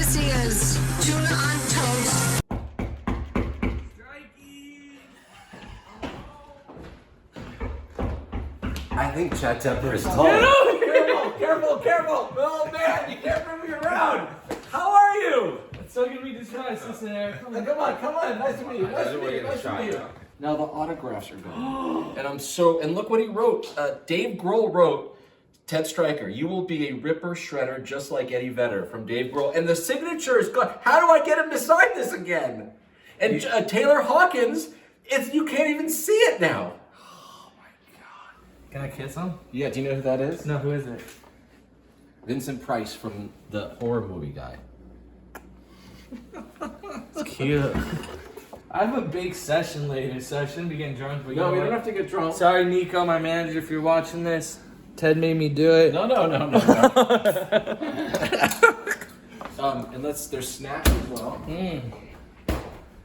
This is Tuna on Toast. I think Chad Tepper is tall. Careful! Oh man, you can't bring me around. How are you? It's so good to meet this guy, Sister there. Come on. Nice to meet you. Nice to meet you. Now the autographs are gone. And look what he wrote. Dave Grohl wrote, Ted Stryker, you will be a ripper shredder just like Eddie Vedder from Dave Grohl. And the signature is gone. How do I get him to sign this again? And Taylor Hawkins, you can't even see it now. Can I kiss him? Yeah, do you know who that is? No, who is it? Vincent Price from the horror movie guy. It's cute. I have a big session later, so I shouldn't be getting drunk. But No, we you know don't what? have to get drunk. Sorry, Nico, my manager, if you're watching this. Ted made me do it. No. And there's snacks as well.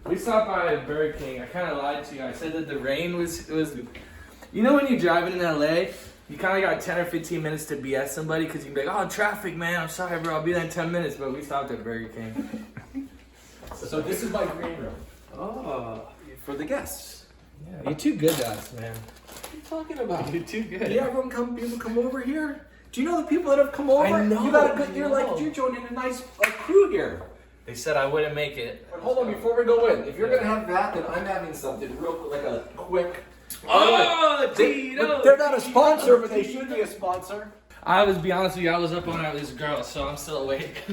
We stopped by Burger King. I kind of lied to you. I said that the rain was. You know when you're driving in LA, you kind of got 10 or 15 minutes to BS somebody because you can be like, oh, traffic, man. I'm sorry, bro. I'll be there in 10 minutes. But we stopped at Burger King. So this is my green room. Oh, For the guests. yeah. You're too good to us, man. What are you talking about? You're too good. Yeah, people come over here. Do you know the people that have come over? I know, You got a good. I You're know. like you're joining a nice crew here. They said I wouldn't make it. But hold on, before we go in, if you're gonna have that, then I'm having something like a quick. Oh, Tito! They're not a sponsor, but they should be a sponsor. I was, be honest with you, I was up all night with this girl, so I'm still awake.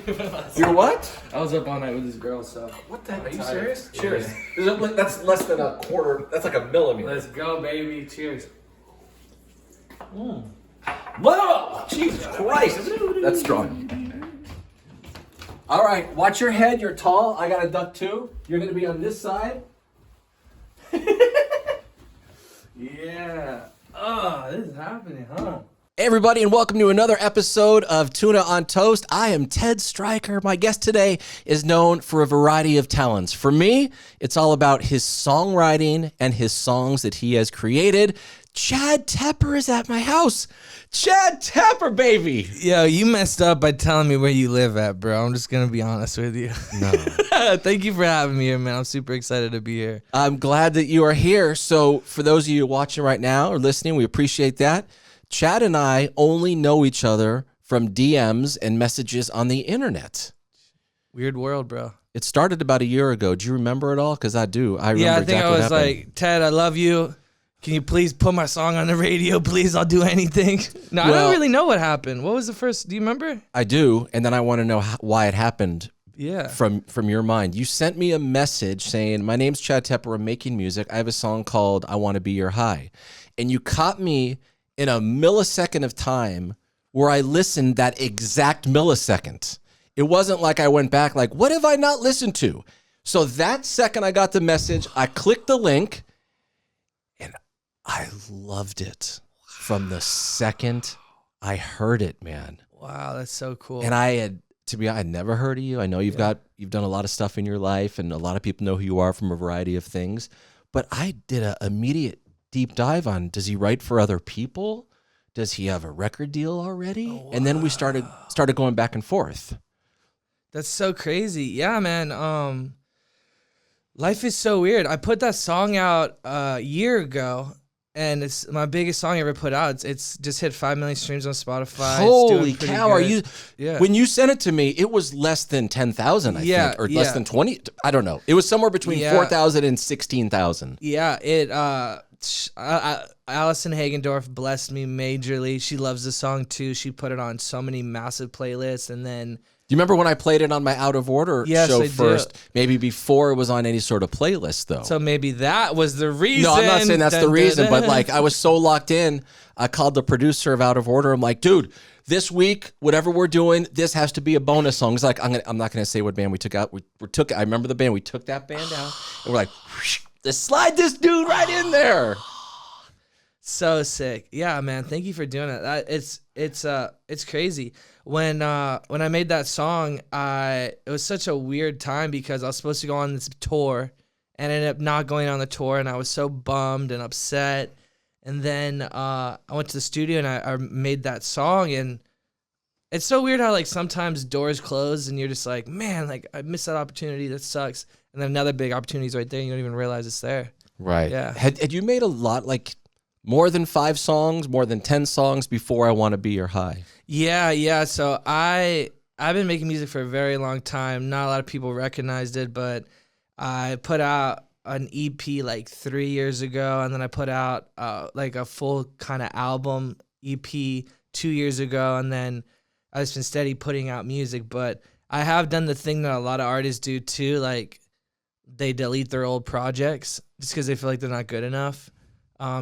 You're what? I was up all night with this girl, so. What the heck? Are you tired. serious? Cheers. That's less than a quarter. That's like a millimeter. Let's go, baby. Cheers. Whoa! Jesus Christ! That's strong. All right, watch your head. You're tall. I got a duck too. You're gonna be on this side. Yeah. Oh, this is happening, huh? Hey everybody, and welcome to another episode of Tuna on Toast. I am Ted Stryker. My guest today is known for a variety of talents. For me, it's all about his songwriting and his songs that he has created. Chad Tepper is at my house. Chad Tepper, baby. Yo, you messed up by telling me where you live at, bro. I'm just gonna be honest with you. No. Thank you for having me here, man. I'm super excited to be here. I'm glad that you are here. So for those of you watching right now or listening, we appreciate that. Chad and I only know each other from DMs and messages on the internet. Weird world, bro. It started about a year ago. Do you remember it all? Because I do. I remember Yeah, I think exactly I what was happened. like, Ted, I love you. Can you please put my song on the radio, please? I'll do anything. No, I Well- don't really know what happened. What was the first? Do you remember? I do, and then I want to know why it happened Yeah. from your mind. You sent me a message saying, my name's Chad Tepper, I'm making music. I have a song called I Want to Be Your High. And you caught me in a millisecond of time where I listened that exact millisecond. It wasn't like I went back like, what have I not listened to? So that second I got the message, I clicked the link, and I loved it from the second I heard it, man. Wow, that's so cool. And I had never heard of you. I know you've done a lot of stuff in your life, and a lot of people know who you are from a variety of things. But I did an immediate deep dive on, does he write for other people? Does he have a record deal already? Oh, wow. And then we started going back and forth. That's so crazy. Yeah, man. Life is so weird. I put that song out a year ago, and it's my biggest song I ever put out. It's just hit 5 million streams on Spotify. Holy It's doing pretty cow! Are good. you? Yeah. When you sent it to me, it was less than 10,000, I think, or less than 20. I don't know. It was somewhere between 4,000 and 16,000. Yeah, it. Allison Hagendorf blessed me majorly. She loves the song too. She put it on so many massive playlists, and then. Do you remember when I played it on my Out of Order show I first? do. Maybe before it was on any sort of playlist, though. So maybe that was the reason. No, I'm not saying that's the reason, but like I was so locked in, I called the producer of Out of Order. I'm like, dude, this week, whatever we're doing, this has to be a bonus song. It's like I'm not gonna say what band we took out. We took. I remember the band. We took that band out, and we're like, let's slide this dude right in there. So sick. Yeah, man. Thank you for doing it. It's crazy. When I made that song, it was such a weird time because I was supposed to go on this tour and ended up not going on the tour, and I was so bummed and upset. And then I went to the studio and I made that song, and It's so weird how like sometimes doors close and you're just like, man, like I missed that opportunity. That sucks. And then another big opportunity is right there. And you don't even realize it's there. Right. Yeah. Had you made a lot, like more than 5 songs, more than 10 songs before I Want to Be Your High? Yeah. So I've been making music for a very long time. Not a lot of people recognized it, but I put out an EP like 3 years ago, and then I put out like a full kind of album EP 2 years ago, and then I've just been steady putting out music. But I have done the thing that a lot of artists do too, like they delete their old projects just because they feel like they're not good enough.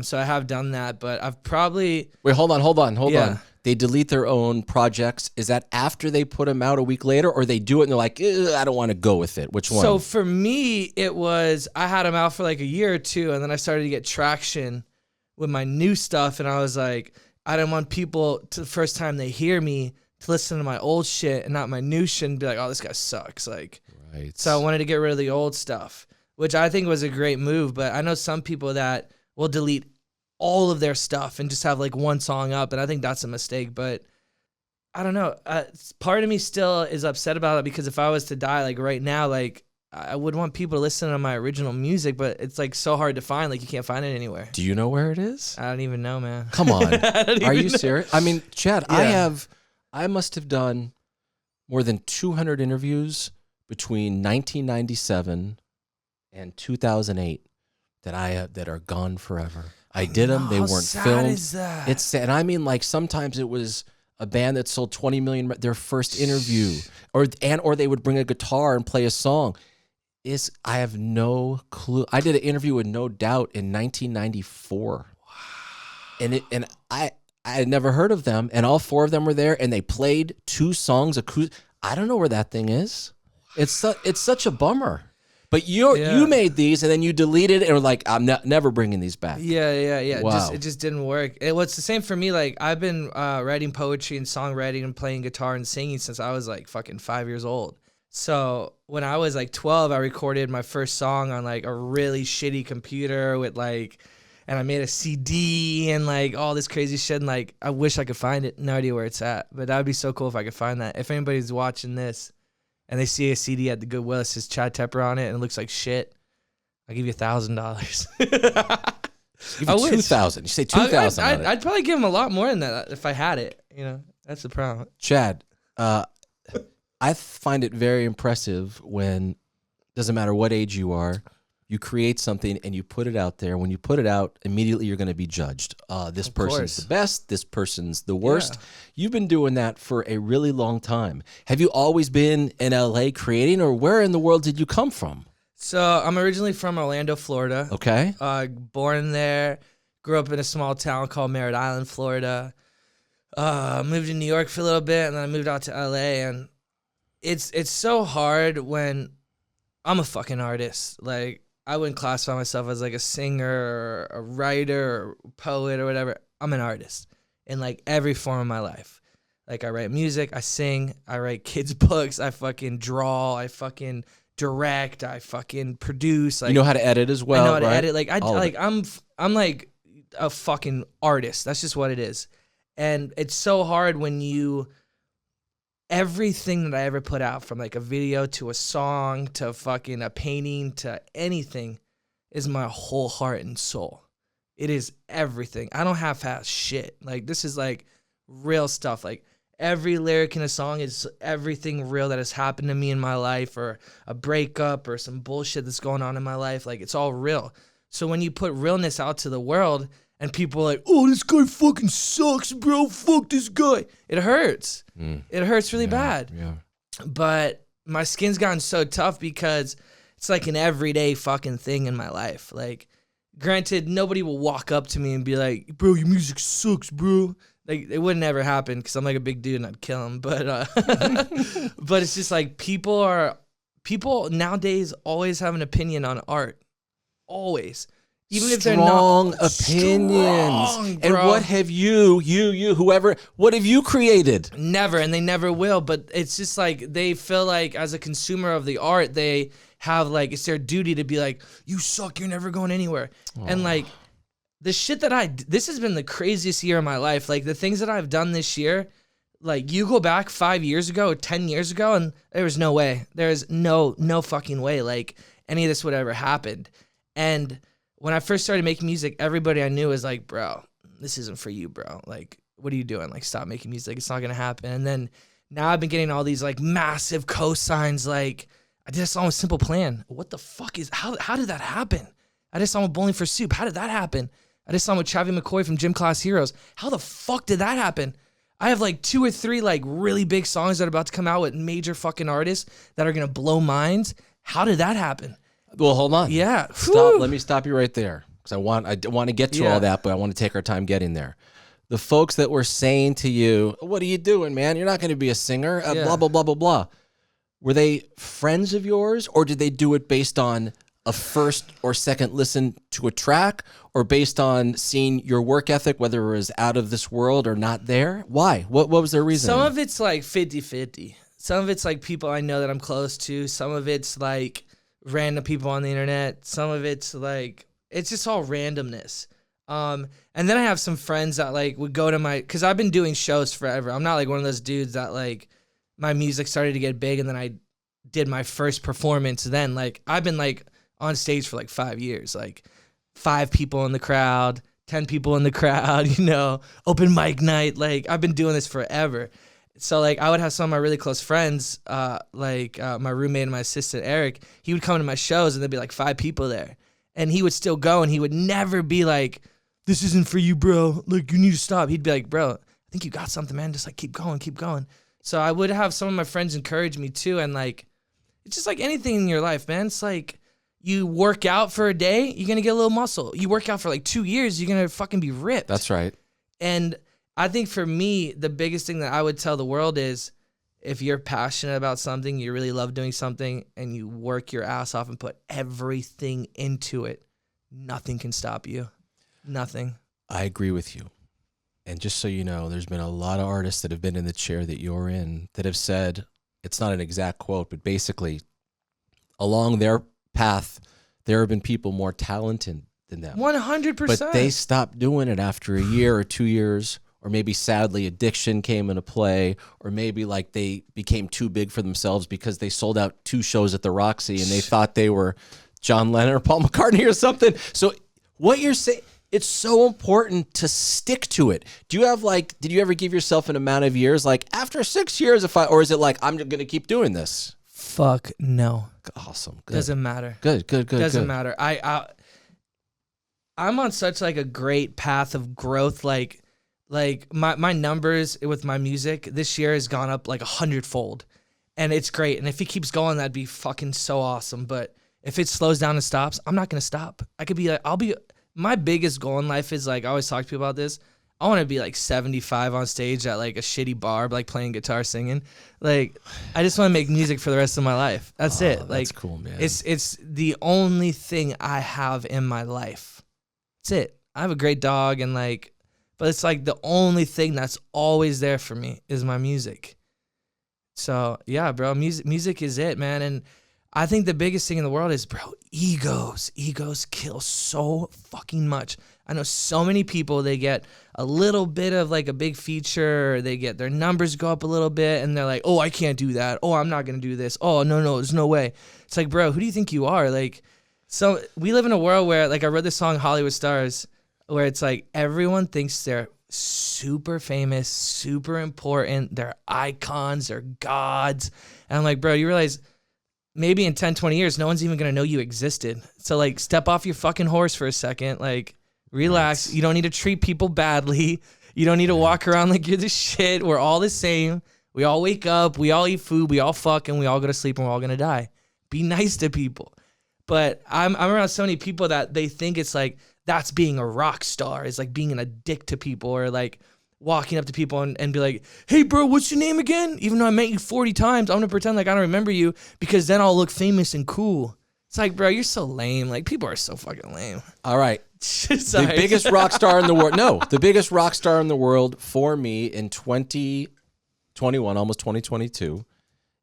So I have done that, but I've probably... Wait, hold on. Yeah. They delete their own projects. Is that after they put them out a week later, or they do it and they're like, I don't want to go with it? Which one? So for me, it was, I had them out for like a year or two, and then I started to get traction with my new stuff, and I was like, I didn't want people to the first time they hear me to listen to my old shit and not my new shit and be like, oh, this guy sucks. Like, right. So I wanted to get rid of the old stuff, which I think was a great move. But I know some people that will delete all of their stuff and just have like one song up, and I think that's a mistake. But I don't know. Part of me still is upset about it, because if I was to die like right now, like I would want people to listen to my original music, but it's like so hard to find. Like you can't find it anywhere. Do you know where it is? I don't even know, man. Come on. Are you know. serious? I mean, Chad, Yeah. I must have done more than 200 interviews between 1997 and 2008 that are gone forever. I did them. They How weren't sad filmed. is that? It's sad. And I mean, like sometimes it was a band that sold 20 million, their first interview, or they would bring a guitar and play a song. I have no clue. I did an interview with No Doubt in 1994. Wow. And I had never heard of them, and all 4 of them were there, and they played 2 songs acoustic. I don't know where that thing is. It's such a bummer. But you made these, and then you deleted it, and were like, I'm never bringing these back. Yeah. Wow. It just didn't work. It's the same for me. Like I've been writing poetry and songwriting and playing guitar and singing since I was like fucking 5 years old. So when I was like 12, I recorded my first song on like a really shitty computer with like, and I made a CD and like all this crazy shit. And like, I wish I could find it. No idea where it's at, but that'd be so cool if I could find that. If anybody's watching this and they see a CD at the Goodwill, it says Chad Tepper on it, and it looks like shit, I'll give you $1,000. Give you 2,000. You say 2,000. I'd probably give him a lot more than that if I had it. You know, that's the problem. Chad, I find it very impressive when, doesn't matter what age you are, you create something and you put it out there. When you put it out, immediately you're going to be judged. This person's the best. This person's the worst. Yeah. You've been doing that for a really long time. Have you always been in LA creating, or where in the world did you come from? So I'm originally from Orlando, Florida. Okay. Born there, grew up in a small town called Merritt Island, Florida. Moved to New York for a little bit, and then I moved out to LA. And it's so hard when I'm a fucking artist. Like, I wouldn't classify myself as like a singer or a writer or poet or whatever. I'm an artist in like every form of my life. Like I write music, I sing, I write kids' books, I fucking draw, I fucking direct, I fucking produce. Like, you know how to edit as well, I know how to right? edit. Like I'm like a fucking artist. That's just what it is. And it's so hard when everything that I ever put out, from like a video to a song to fucking a painting to anything, is my whole heart and soul. It is everything. I don't half-ass shit. Like, this is like real stuff. Like, every lyric in a song is everything real that has happened to me in my life, or a breakup or some bullshit that's going on in my life. Like, it's all real. So when you put realness out to the world and people are like, oh, this guy fucking sucks, bro, fuck this guy, it hurts. It hurts really bad. Yeah. But my skin's gotten so tough because it's like an everyday fucking thing in my life. Like, granted, nobody will walk up to me and be like, bro, your music sucks, bro. Like, it wouldn't ever happen because I'm like a big dude and I'd kill him. But but it's just like people nowadays always have an opinion on art. Always. Even if they're not opinions. Strong, and what have whoever, what have you created? Never, and they never will. But it's just like they feel like as a consumer of the art, they have like, it's their duty to be like, you suck, you're never going anywhere. And like the shit that this has been the craziest year of my life. Like the things that I've done this year, like you go back 5 years ago or 10 years ago and there was no way. There's no fucking way like any of this would ever happen. And when I first started making music, everybody I knew was like, bro, this isn't for you, bro. Like, what are you doing? Like, stop making music. It's not going to happen. And then now I've been getting all these like massive cosigns. Like, I did a song with Simple Plan. What the fuck how did that happen? I did a song with Bowling for Soup. How did that happen? I did a song with Travie McCoy from Gym Class Heroes. How the fuck did that happen? I have like 2 or 3 like really big songs that are about to come out with major fucking artists that are going to blow minds. How did that happen? Well, hold on. Yeah. Stop. Let me stop you right there because I want to get to all that, but I want to take our time getting there. The folks that were saying to you, "What are you doing, man? You're not going to be a singer." Blah blah blah blah blah. Were they friends of yours, or did they do it based on a first or second listen to a track, or based on seeing your work ethic, whether it was out of this world or not there? Why? What was their reason? Some of it's like 50-50. Some of it's like people I know that I'm close to. Some of it's like random people on the internet. Some of it's like, it's just all randomness. And then I have some friends that like would go to because I've been doing shows forever. I'm not like one of those dudes that like my music started to get big and then I did my first performance. Then like I've been like on stage for like 5 years, like 5 people in the crowd, 10 people in the crowd, open mic night. Like I've been doing this forever. So like I would have some of my really close friends, my roommate and my assistant, Eric, he would come to my shows and there'd be like 5 people there and he would still go and he would never be like, "This isn't for you, bro. Like you need to stop." He'd be like, "Bro, I think you got something, man. Just like keep going, keep going." So I would have some of my friends encourage me too. And like, it's just like anything in your life, man. It's like you work out for a day, you're going to get a little muscle. You work out for like 2 years, you're going to fucking be ripped. That's right. And I think for me, the biggest thing that I would tell the world is if you're passionate about something, you really love doing something, and you work your ass off and put everything into it, nothing can stop you. Nothing. I agree with you. And just so you know, there's been a lot of artists that have been in the chair that you're in that have said, it's not an exact quote, but basically along their path, there have been people more talented than them. 100%. But they stopped doing it after a year or 2 years, or maybe sadly addiction came into play, or maybe like they became too big for themselves because they sold out 2 shows at the Roxy and they thought they were John Lennon or Paul McCartney or something. So what you're saying, it's so important to stick to it. Do you have like, did you ever give yourself an amount of years, like after 6 years, or is it like, I'm just going to keep doing this? Fuck no. Awesome. Good. Doesn't matter. Good. Doesn't matter. I'm on such like a great path of growth. Like my numbers with my music this year has gone up like 100-fold, and it's great. And if he keeps going, that'd be fucking so awesome. But if it slows down and stops, I'm not gonna stop. I could be like, my biggest goal in life is like, I always talk to people about this. I want to be like 75 on stage at like a shitty bar, like playing guitar, singing. Like, I just want to make music for the rest of my life. That's it. Like, that's cool, man. It's the only thing I have in my life. That's it. I have a great dog and like, but it's like the only thing that's always there for me is my music. So yeah, bro, music is it, man. And I think the biggest thing in the world is, bro, egos. Egos kill so fucking much. I know so many people, they get a little bit of like a big feature, or they get their numbers go up a little bit and they're like, "Oh, I can't do that. Oh, I'm not going to do this. Oh, no, there's no way." It's like, bro, who do you think you are? Like, so we live in a world where, like, I wrote this song, Hollywood Stars, where it's like everyone thinks they're super famous, super important. They're icons, they're gods. And I'm like, bro, you realize maybe in 10, 20 years, no one's even going to know you existed. So like, step off your fucking horse for a second. Like, relax. Right. You don't need to treat people badly. You don't need to walk around like you're the shit. We're all the same. We all wake up. We all eat food. We all fuck, and we all go to sleep, and we're all going to die. Be nice to people. But I'm around so many people that they think it's like, that's being a rock star, is like being a dick to people, or like walking up to people and be like, "Hey bro, what's your name again? Even though I met you 40 times, I'm gonna pretend like I don't remember you because then I'll look famous and cool." It's like, bro, you're so lame. Like, people are so fucking lame. All right. The biggest rock star in the world. No, the biggest rock star in the world for me in 2021, almost 2022,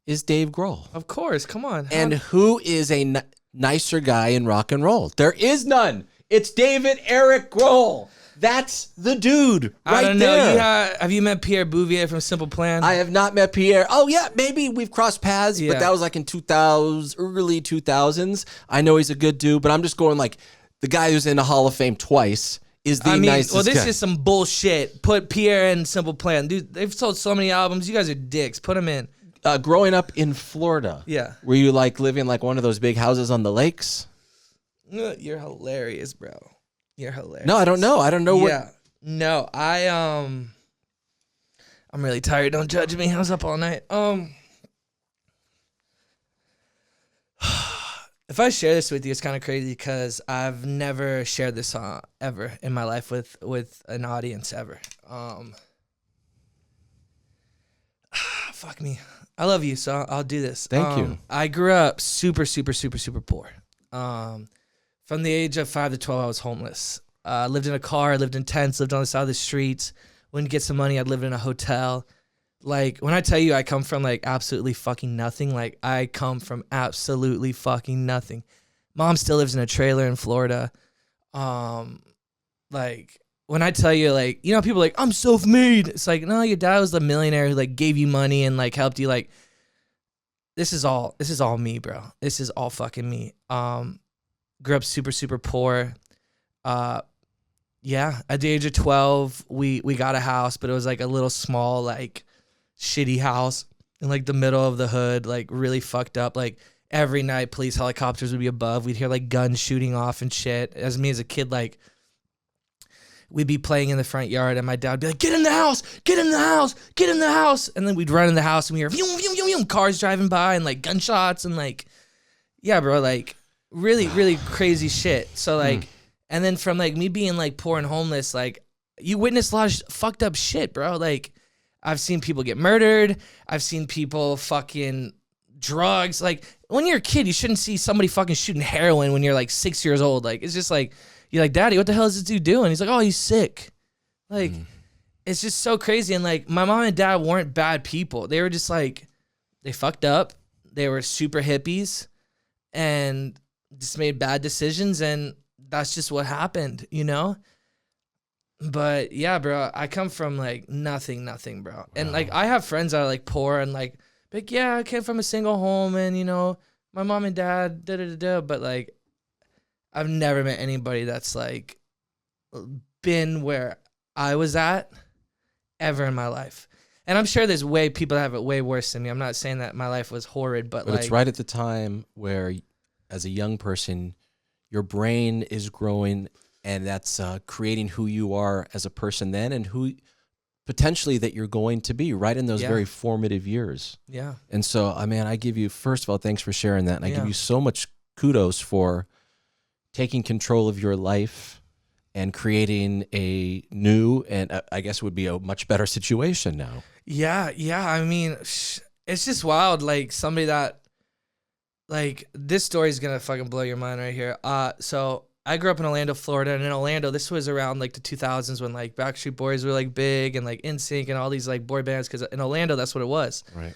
is Dave Grohl. Of course, come on. And who is a nicer guy in rock and roll? There is none. It's David Eric Grohl. That's the dude right I don't know. there. Have you met Pierre Bouvier from Simple Plan? I have not met Pierre. Oh yeah, maybe we've crossed paths, Yeah. but that was like in early 2000s. I know he's a good dude, but I'm just going like the guy who's in the Hall of Fame twice is the nicest well, this guy. is some bullshit. Put Pierre and Simple Plan. Dude, they've sold so many albums. You guys are dicks. Put them in. Growing up in Florida, Yeah. were you like living like one of those big houses on the lakes? You're hilarious, bro. You're hilarious. No, I don't know. I don't know what. Yeah. No, I'm really tired. Don't judge me. I was up all night. If I share this with you, it's kind of crazy because I've never shared this song ever in my life with an audience ever. Fuck me. I love you, so I'll do this. Thank you. I grew up super, super, super, super poor. From the age of 5 to 12, I was homeless. Lived in a car, lived in tents, lived on the side of the streets. When you get some money, I'd live in a hotel. Like, when I tell you I come from, like, absolutely fucking nothing, like, I come from absolutely fucking nothing. Mom still lives in a trailer in Florida. Like, when I tell you, like, you know, people are like, I'm self-made. It's like, no, your dad was the millionaire who, like, gave you money and, like, helped you. Like, this is all me, bro. This is all fucking me. Grew up super, super poor. Yeah, at the age of 12, we got a house, but it was like a little small, like, shitty house in like the middle of the hood, like really fucked up. Like every night police helicopters would be above. We'd hear like guns shooting off and shit. As a kid, like we'd be playing in the front yard and my dad would be like, get in the house, get in the house, get in the house. And then we'd run in the house and we hear vroom, vroom, vroom, vroom, cars driving by and like gunshots and like, yeah, bro, like really, really crazy shit. So like, and then from like me being like poor and homeless, like you witness a lot of fucked up shit, bro. Like I've seen people get murdered. I've seen people fucking drugs. Like when you're a kid, you shouldn't see somebody fucking shooting heroin when you're like 6 years old. Like it's just like, you're like, Daddy, what the hell is this dude doing? He's like, oh, he's sick. Like it's just so crazy. And like my mom and dad weren't bad people. They were just like, they fucked up. They were super hippies and just made bad decisions. And that's just what happened, you know? But yeah, bro, I come from like nothing, bro. Wow. And like I have friends that are like poor and like yeah, I came from a single home and you know, my mom and dad, but like I've never met anybody that's like been where I was at ever in my life. And I'm sure there's people that have it way worse than me. I'm not saying that my life was horrid, but like it's right at the time where as a young person, your brain is growing and that's creating who you are as a person then and who potentially that you're going to be right in those very formative years. Yeah. And so, I mean, I give you, first of all, thanks for sharing that. And I give you so much kudos for taking control of your life and creating a new, and I guess it would be a much better situation now. Yeah. Yeah. I mean, it's just wild. Like somebody that, like this story is going to fucking blow your mind right here. So I grew up in Orlando, Florida, and in Orlando, this was around like the 2000s when like Backstreet Boys were like big and like NSYNC and all these like boy bands, because in Orlando, that's what it was. Right.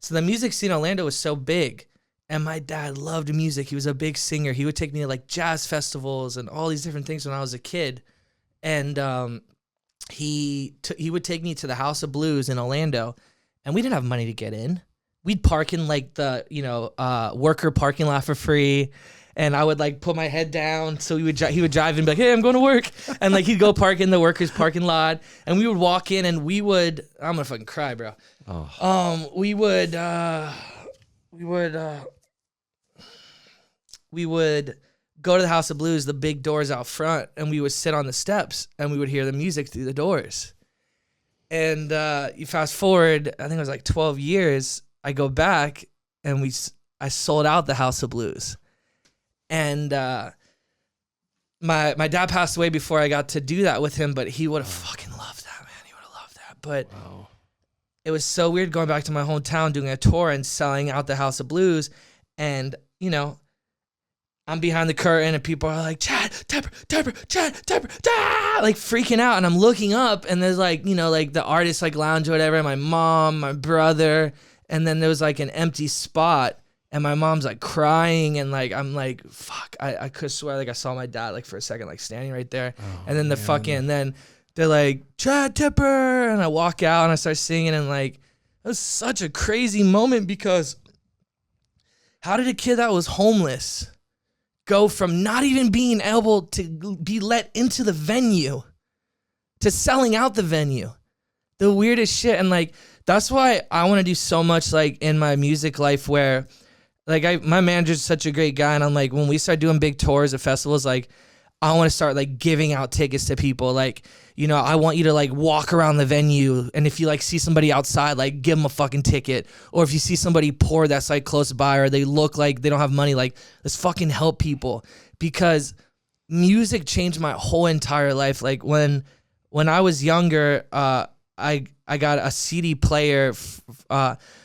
So the music scene in Orlando was so big, and my dad loved music. He was a big singer. He would take me to like jazz festivals and all these different things when I was a kid. And he would take me to the House of Blues in Orlando, and we didn't have money to get in. We'd park in like the, worker parking lot for free. And I would like put my head down. So he would drive and be like, hey, I'm going to work. And like, he'd go park in the workers parking lot. And we would walk in and I'm going to fucking cry, bro. Oh. We would go to the House of Blues, the big doors out front. And we would sit on the steps and we would hear the music through the doors. And you fast forward, I think it was like 12 years. I go back and I sold out the House of Blues. And my dad passed away before I got to do that with him, but he would have fucking loved that, man. He would have loved that. But it was so weird going back to my hometown, doing a tour and selling out the House of Blues. And, I'm behind the curtain and people are like, Chad, Tepper, like freaking out. And I'm looking up and there's like, like the artist like lounge or whatever, my mom, my brother. And then there was like an empty spot. And my mom's like crying, and like I'm like, fuck, I could swear like I saw my dad like for a second like standing right there. And then and then they're like, Chad Tepper, and I walk out and I start singing, and like it was such a crazy moment, because how did a kid that was homeless go from not even being able to be let into the venue to selling out the venue? The weirdest shit. And like that's why I want to do so much like in my music life, where like my manager's such a great guy, and I'm like, when we start doing big tours at festivals, like I want to start like giving out tickets to people. Like, you know, I want you to like walk around the venue, and if you like see somebody outside, like give them a fucking ticket. Or if you see somebody poor that's like close by, or they look like they don't have money, like let's fucking help people. Because music changed my whole entire life. Like when I was younger, I got a CD player.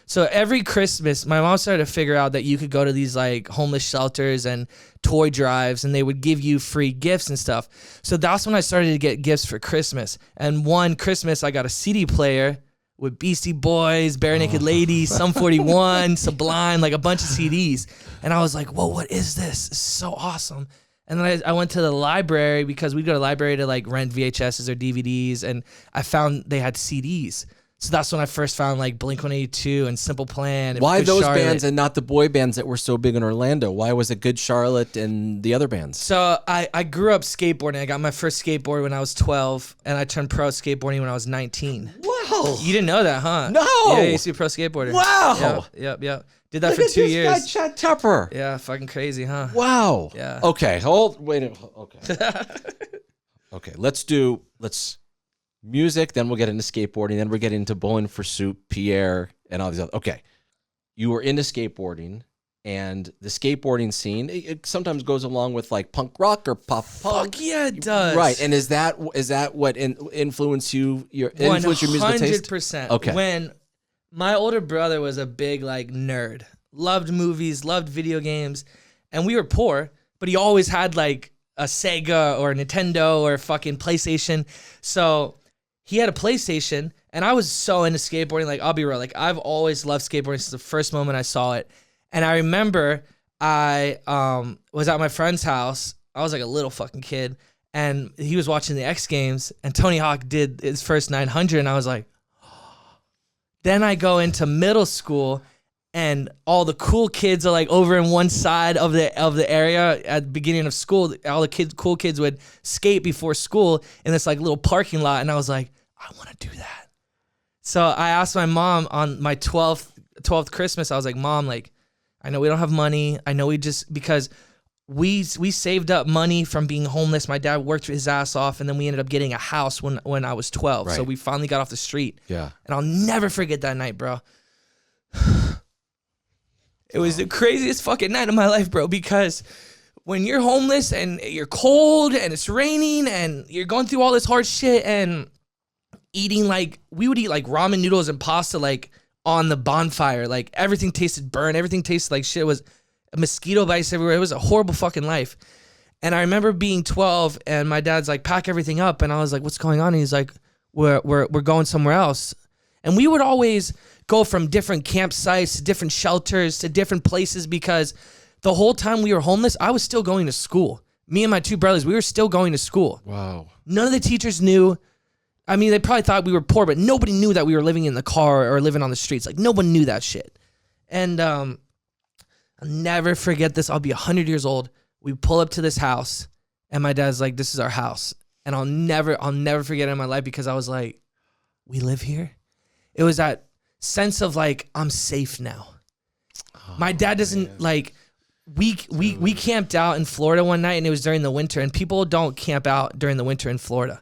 So every Christmas, my mom started to figure out that you could go to these like homeless shelters and toy drives, and they would give you free gifts and stuff. So that's when I started to get gifts for Christmas. And one Christmas, I got a CD player with Beastie Boys, Bare Naked Ladies, Sum 41, Sublime, like a bunch of CDs. And I was like, whoa, what is this? This is so awesome. And then I went to the library, because we'd go to the library to like rent VHSs or DVDs, and I found they had CDs. So that's when I first found like Blink-182 and Simple Plan. And Why Good those Charlotte. bands and not the boy bands that were so big in Orlando? Why was it Good Charlotte and the other bands? So I grew up skateboarding. I got my first skateboard when I was 12, and I turned pro skateboarding when I was 19. Wow. You didn't know that, huh? No. Yeah, I used to be a pro skateboarder. Wow. Yep. Did that Look for at 2 this years. guy, Chad Tepper. Yeah, fucking crazy, huh? Wow. Yeah. Okay, okay. Okay, let's music, then we'll get into skateboarding, then we'll get into Bowling for Soup, Pierre, and all these other. Okay. You were into skateboarding, and the skateboarding scene, it sometimes goes along with like punk rock or pop punk. Fuck yeah, it does. Right. And is that what influenced your musical taste? 100%. Okay. When my older brother was a big like nerd, loved movies, loved video games, and we were poor, but he always had like a Sega or a Nintendo or a fucking PlayStation. So he had a PlayStation, and I was so into skateboarding. Like, I'll be real, like I've always loved skateboarding since the first moment I saw it. And I remember I was at my friend's house. I was like a little fucking kid, and he was watching the X Games, and Tony Hawk did his first 900, and I was like, then I go into middle school, and all the cool kids are like over in one side of the area at the beginning of school. All the cool kids would skate before school in this like little parking lot, and I was like, I want to do that. So I asked my mom on my 12th Christmas. I was like, Mom, like, I know we don't have money. I know because we saved up money from being homeless. My dad worked his ass off, and then we ended up getting a house when I was 12. Right. So we finally got off the street. Yeah. And I'll never forget that night, bro. It was the craziest fucking night of my life, bro, because when you're homeless and you're cold and it's raining and you're going through all this hard shit and eating like, we would eat like ramen noodles and pasta like on the bonfire. Like everything tasted burnt. Everything tasted like shit. It was mosquito bites everywhere. It was a horrible fucking life. And I remember being 12 and my dad's like, pack everything up. And I was like, what's going on? And he's like, we're going somewhere else. And we would always go from different campsites to different shelters to different places, because the whole time we were homeless, I was still going to school. Me and my two brothers, we were still going to school. Wow. None of the teachers knew. I mean, they probably thought we were poor, but nobody knew that we were living in the car or living on the streets. Like, no one knew that shit. And I'll never forget this. I'll be 100 years old. We pull up to this house, and my dad's like, this is our house. And I'll never forget it in my life, because I was like, we live here? It was that sense of like, I'm safe now. My dad doesn't like, we camped out in Florida one night, and it was during the winter, and people don't camp out during the winter in Florida.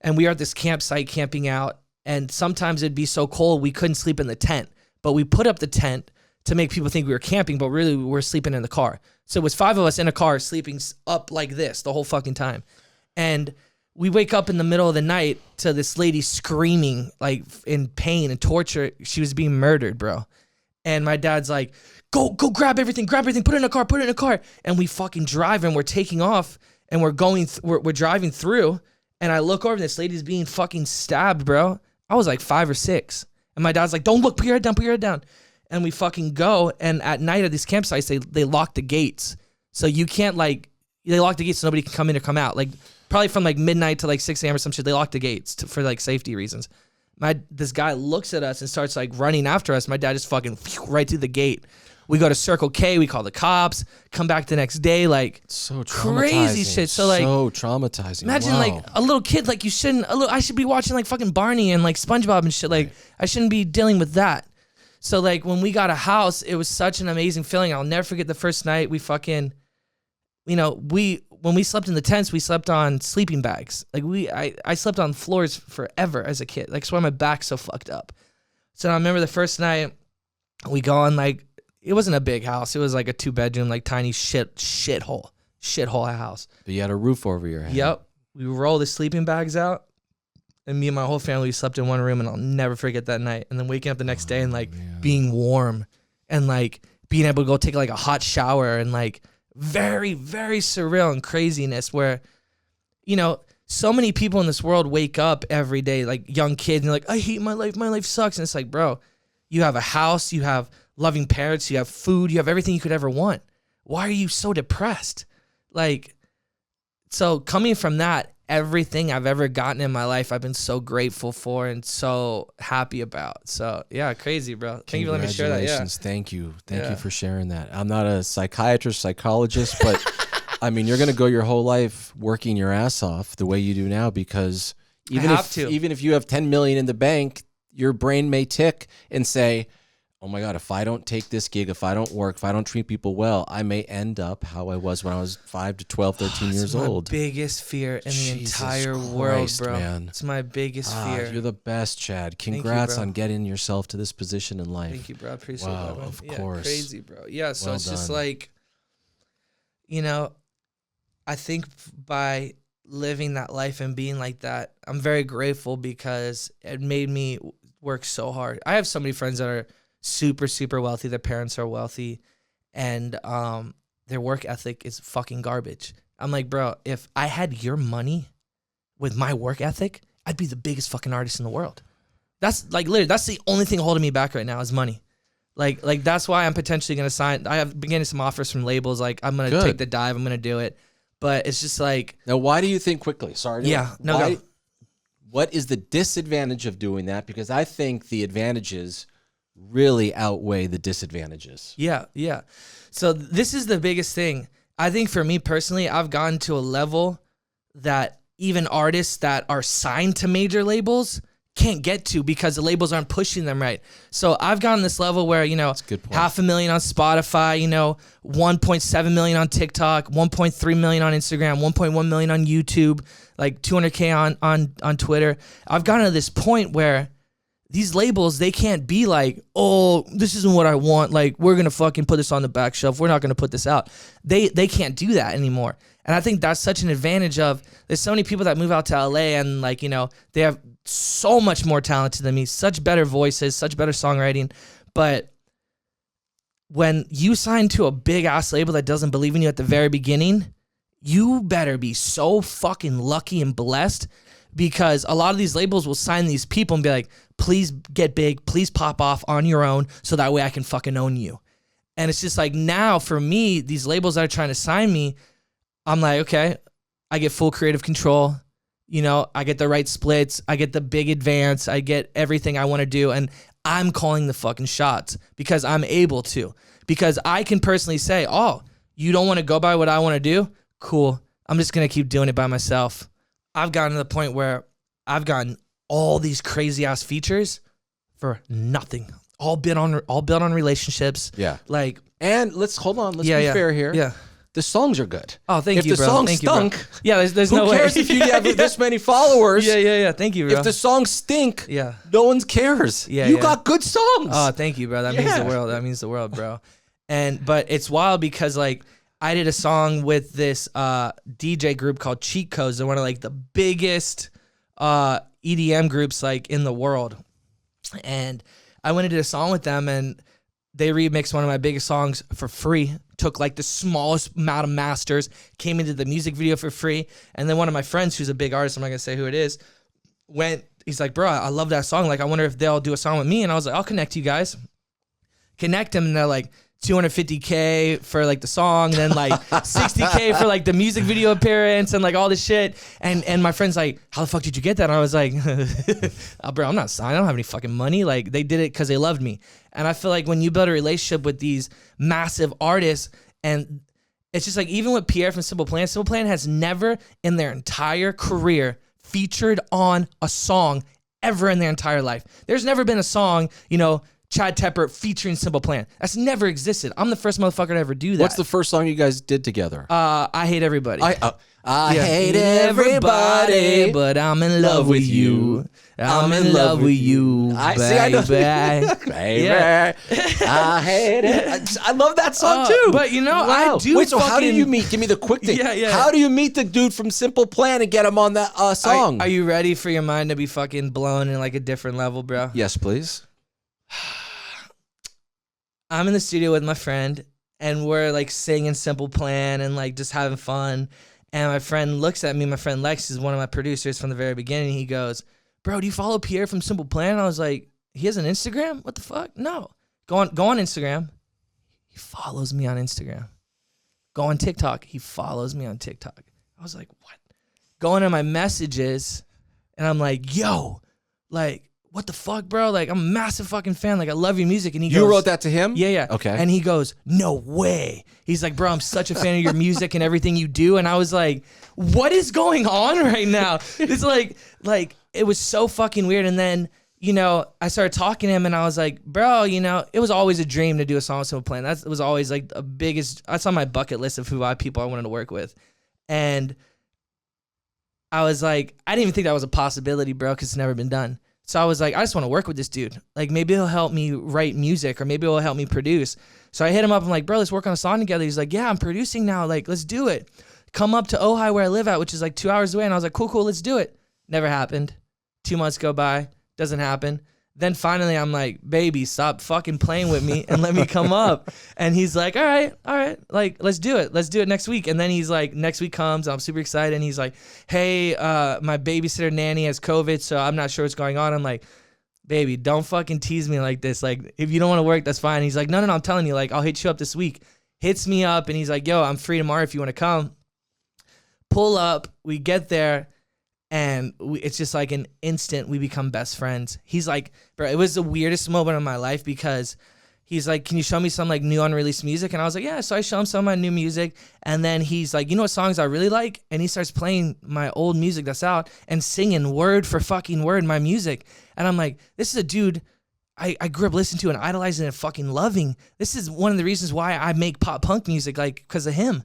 And we were at this campsite camping out, and sometimes it'd be so cold we couldn't sleep in the tent, but we put up the tent to make people think we were camping, but really we were sleeping in the car. So it was 5 of us in a car sleeping up like this the whole fucking time. And we wake up in the middle of the night to this lady screaming like in pain and torture. She was being murdered, bro. And my dad's like, go grab everything, put it in a car. And we fucking drive, and we're taking off, and we're driving through, and I look over, and this lady's being fucking stabbed, bro. I was like 5 or 6. And my dad's like, don't look, put your head down. And we fucking go, and at night at these campsites, they lock the gates. So you can't they lock the gates so nobody can come in or come out. Like probably from like midnight to like 6 a.m. or some shit, they lock the gates for like safety reasons. This guy looks at us and starts like running after us. My dad just fucking right through the gate. We go to Circle K, we call the cops, come back the next day, like so crazy shit. So like so traumatizing. Imagine Wow. like a little kid, like I should be watching like fucking Barney and like SpongeBob and shit. Like I shouldn't be dealing with that. So like when we got a house, it was such an amazing feeling. I'll never forget the first night we fucking, when we slept in the tents, we slept on sleeping bags. Like I slept on floors forever as a kid. Like that's why my back's so fucked up. So I remember the first night we go on like, it wasn't a big house. It was like a 2-bedroom, like tiny shithole house. But you had a roof over your head. Yep. We roll the sleeping bags out. And me and my whole family slept in one room, and I'll never forget that night. And then waking up the next day and like being warm and like being able to go take like a hot shower and like very, very surreal and craziness where, so many people in this world wake up every day, like young kids, and they're like, I hate my life sucks. And it's like, bro, you have a house, you have loving parents, you have food, you have everything you could ever want. Why are you so depressed? Like, so coming from that, everything I've ever gotten in my life, I've been so grateful for and so happy about. So yeah, crazy, bro. Thank you for letting me share that. Yeah. Thank you for sharing that. I'm not a psychologist, but I mean, you're gonna go your whole life working your ass off the way you do now because even if you have 10 million in the bank, your brain may tick and say, oh my God, if I don't take this gig, if I don't work, if I don't treat people well, I may end up how I was when I was 5 to 12, 13 years old. It's my biggest fear in the entire world, bro. Man. It's my biggest fear. You're the best, Chad. Congrats on getting yourself to this position in life. Thank you, bro. I appreciate that. Wow, of course. Crazy, bro. Yeah, so well it's done. just like, I think by living that life and being like that, I'm very grateful because it made me work so hard. I have so many friends that are super, super wealthy. Their parents are wealthy, and their work ethic is fucking garbage. I'm like, bro, if I had your money with my work ethic, I'd be the biggest fucking artist in the world. That's like literally, that's the only thing holding me back right now is money. Like that's why I'm potentially gonna sign. I have been getting some offers from labels. Like I'm gonna take the dive. I'm gonna do it. But it's just like, now, why do you think quickly? Sorry. Yeah. No. Go. What is the disadvantage of doing that? Because I think the advantages really outweigh the disadvantages. Yeah. So this is the biggest thing. I think for me personally, I've gotten to a level that even artists that are signed to major labels can't get to because the labels aren't pushing them right. So I've gotten this level where, That's a good point. 500,000 on Spotify, 1.7 million on TikTok, 1.3 million on Instagram, 1.1 million on YouTube, like 200K on Twitter. I've gotten to this point where these labels, they can't be like, oh, this isn't what I want. Like, we're going to fucking put this on the back shelf. We're not going to put this out. They can't do that anymore. And I think that's such an advantage of, there's so many people that move out to LA and like, they have so much more talented than me, such better voices, such better songwriting. But when you sign to a big ass label that doesn't believe in you at the very beginning, you better be so fucking lucky and blessed, because a lot of these labels will sign these people and be like, please get big, please pop off on your own so that way I can fucking own you. And it's just like, now for me, these labels that are trying to sign me, I'm like, okay, I get full creative control. I get the right splits. I get the big advance. I get everything I want to do. And I'm calling the fucking shots because I'm able to. Because I can personally say, oh, you don't want to go by what I want to do? Cool. I'm just going to keep doing it by myself. I've gotten to the point where I've gotten all these crazy ass features for nothing. All built on relationships. Yeah. And let's be fair here. Yeah. The songs are good. Oh, thank you, bro. If the song stunk, yeah, there's no way. Who cares if you have this many followers? Yeah. Thank you, bro. If the songs stink, yeah, no one cares. You got good songs. Oh, thank you, bro. That means the world. That means the world, bro. But it's wild because I did a song with this DJ group called Cheat Codes. They're one of the biggest EDM groups in the world. And I went and did a song with them, and they remixed one of my biggest songs for free. Took the smallest amount of masters, came into the music video for free. And then one of my friends, who's a big artist, I'm not gonna say who it is, he's like, bro, I love that song. I wonder if they'll do a song with me. And I was like, I'll connect you guys. connect them, and they're like $250K for like the song, then like $60K for like the music video appearance and like all this shit. And my friend's like, how the fuck did you get that? And I was like, oh, bro, I'm not signed. I don't have any fucking money. Like, they did it because they loved me. And I feel like when you build a relationship with these massive artists, and it's just like, even with Pierre from Simple Plan has never in their entire career featured on a song ever in their entire life. There's never been a song, you know, Chad Tepper featuring Simple Plan. That's never existed. I'm the first motherfucker to ever do that. What's the first song you guys did together? I Hate Everybody. I hate everybody, but I'm in love with you. I'm in love with you, baby. Baby, I hate it. I love that song too. But you know, wow. I do. Wait, so how did you meet? Give me the quick thing. Yeah. How do you meet the dude from Simple Plan and get him on that song? Are you ready for your mind to be fucking blown in like a different level, bro? Yes, please. I'm in the studio with my friend, and we're like singing Simple Plan and like just having fun. And my friend looks at me. My friend Lex is one of my producers from the very beginning. He goes, bro, do you follow Pierre from Simple Plan? And I was like, he has an Instagram? What the fuck? No. Go on Instagram. He follows me on Instagram. Go on TikTok. He follows me on TikTok. I was like, what? Go into my messages, and I'm like, yo, like, what the fuck, bro? Like, I'm a massive fucking fan. Like, I love your music. And he goes, You wrote that to him? Yeah. Okay. And he goes, no way. He's like, bro, I'm such a fan of your music and everything you do. And I was like, what is going on right now? It's like it was so fucking weird. And then, you know, I started talking to him, and I was like, bro, you know, it was always a dream to do a song with Simple Plan. That was always like the biggest, that's on my bucket list of people I wanted to work with. And I was like, I didn't even think that was a possibility, bro, because it's never been done. So I was like, I just want to work with this dude. Like, maybe he'll help me write music, or maybe he'll help me produce. So I hit him up. I'm like, bro, let's work on a song together. He's like, yeah, I'm producing now. Like, let's do it. Come up to Ojai where I live at, which is like 2 hours away. And I was like, cool, let's do it. Never happened. 2 months go by. Doesn't happen. Then finally I'm like, baby, stop fucking playing with me and let me come up. And he's like, all right. Like, let's do it. Let's do it next week. And then he's like, next week comes. I'm super excited. And he's like, hey, my babysitter nanny has COVID, so I'm not sure what's going on. I'm like, baby, don't fucking tease me like this. Like, if you don't want to work, that's fine. He's like, no, I'm telling you, like, I'll hit you up this week. Hits me up, and he's like, yo, I'm free tomorrow if you want to come. Pull up. We get there. And it's just like an instant, we become best friends. He's like, bro, it was the weirdest moment of my life, because he's like, can you show me some like new unreleased music? And I was like, yeah. So I show him some of my new music. And then he's like, you know what songs I really like? And he starts playing my old music that's out and singing word for fucking word my music. And I'm like, this is a dude I grew up listening to and idolizing and fucking loving. This is one of the reasons why I make pop punk music, like, because of him.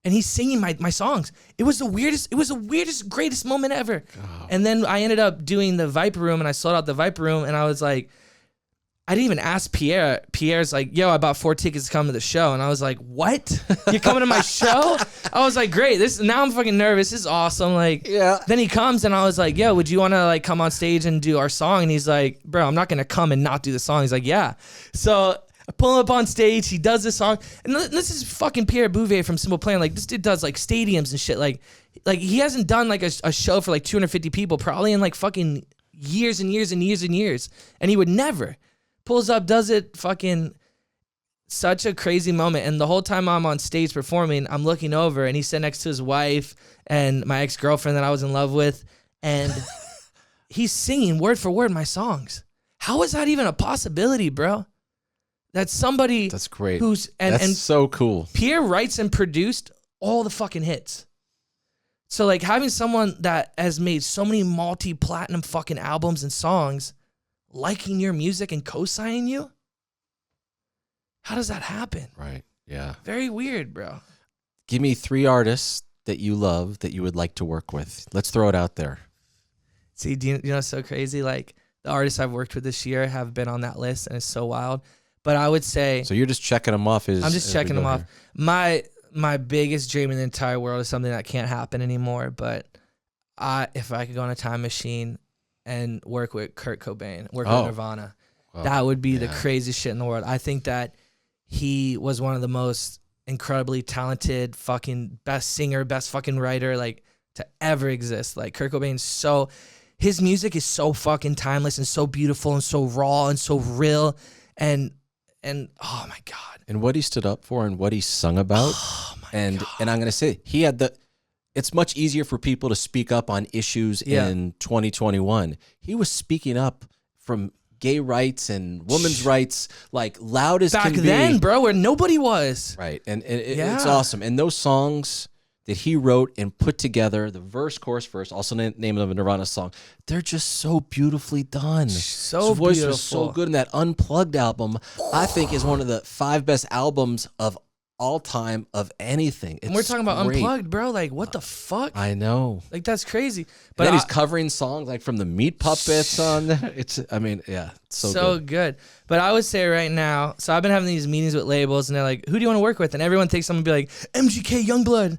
And he's singing my songs. It was the weirdest, greatest moment ever. Oh. And then I ended up doing the Viper Room, and I sold out the Viper Room, and I was like, I didn't even ask Pierre. Pierre's like, yo, I bought 4 tickets to come to the show. And I was like, what? You're coming to my show? I was like, great. Now I'm fucking nervous. This is awesome. Like, yeah. Then he comes, and I was like, yo, would you want to like come on stage and do our song? And he's like, bro, I'm not going to come and not do the song. He's like, yeah. So I pull him up on stage. He does this song. And this is fucking Pierre Bouvier from Simple Plan. Like, this dude does like stadiums and shit. Like he hasn't done like a show for like 250 people probably in like fucking years and years and years and years. And he would never. Pulls up, does it, fucking such a crazy moment. And the whole time I'm on stage performing, I'm looking over, and he's sitting next to his wife and my ex-girlfriend that I was in love with. And he's singing word for word my songs. How is that even a possibility, bro? That's somebody. That's great. That's so cool. Pierre writes and produced all the fucking hits. So like having someone that has made so many multi-platinum fucking albums and songs liking your music and co-signing you, how does that happen? Right. Yeah. Very weird, bro. Give me 3 artists that you love that you would like to work with. Let's throw it out there. See, do you know what's so crazy? Like the artists I've worked with this year have been on that list, and it's so wild. But I would say, so you're just checking them off. I'm just checking them off. My biggest dream in the entire world is something that can't happen anymore. But if I could go on a time machine and work with Kurt Cobain, work with Nirvana, that would be the craziest shit in the world. I think that he was one of the most incredibly talented, fucking best singer, best fucking writer like to ever exist. Like Kurt Cobain, his music is so fucking timeless and so beautiful and so raw and so real. And and oh my God. And what he stood up for and what he sung about. Oh my and God. and I'm going to say it's much easier for people to speak up on issues in 2021. He was speaking up from gay rights and women's rights like loud as Back can be. then, bro, where nobody was. Right. And it's awesome. And those songs that he wrote and put together, the verse, chorus, verse, also name of a Nirvana song, they're just so beautifully done. So His voice beautiful. was so good. And that Unplugged album, I think, is one of the 5 best albums of all time of anything. And we're talking about great. Unplugged, bro. Like, what the fuck? I know. Like, that's crazy. But But then he's covering songs like from the Meat Puppets on there. It's so good. But I would say right now, so I've been having these meetings with labels, and they're like, who do you want to work with? And everyone thinks I'm going to be like, MGK, Youngblood.